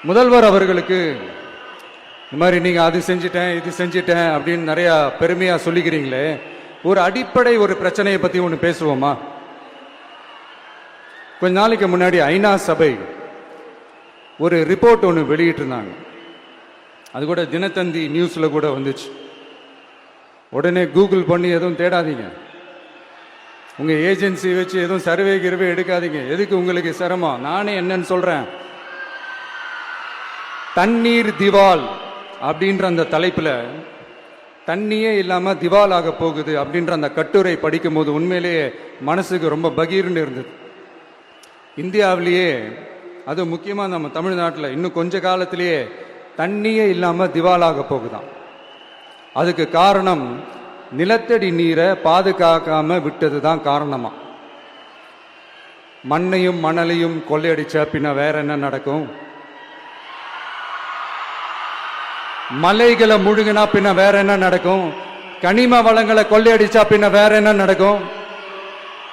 முதல்வர் அவர்களுக்கு இந்த மாதிரி நீங்கள் அது செஞ்சிட்டேன் இது செஞ்சிட்டேன் அப்படின்னு நிறையா பெருமையாக சொல்லிக்கிறீங்களே, ஒரு அடிப்படை ஒரு பிரச்சனையை பற்றி ஒன்று பேசுவோமா? கொஞ்ச நாளைக்கு முன்னாடி ஐநா சபை ஒரு ரிப்போர்ட் ஒன்று வெளியிட்டிருந்தாங்க. அது கூட தினத்தந்தி நியூஸில் கூட வந்துச்சு. உடனே கூகுள் பண்ணி எதுவும் தேடாதீங்க, உங்கள் ஏஜென்சி வச்சு எதுவும் சர்வே கிருவே எடுக்காதீங்க. எதுக்கு உங்களுக்கு சிரமம்? நானே என்னன்னு சொல்கிறேன். தண்ணீர் திவால் அப்படின்ற அந்த தலைப்பில் தண்ணியே இல்லாமல் திவால் ஆக போகுது அப்படின்ற அந்த கட்டுரை படிக்கும் போது உண்மையிலேயே மனசுக்கு ரொம்ப பகீர்னு இருந்தது. இந்தியாவிலேயே அது முக்கியமாக நம்ம தமிழ்நாட்டில் இன்னும் கொஞ்ச காலத்திலேயே தண்ணியே இல்லாமல் திவாலாக போகுதான். அதுக்கு காரணம் நிலத்தடி நீரை பாதுகாக்காம விட்டது தான் காரணமா. மண்ணையும் மணலையும் கொள்ளையடிச்சா பின்ன வேற என்ன நடக்கும்? மலைகளை முழுங்கினா பின்ன வேற என்ன நடக்கும்? கனிம வளங்களை கொள்ளையடிச்சா பின்ன வேற என்ன நடக்கும்?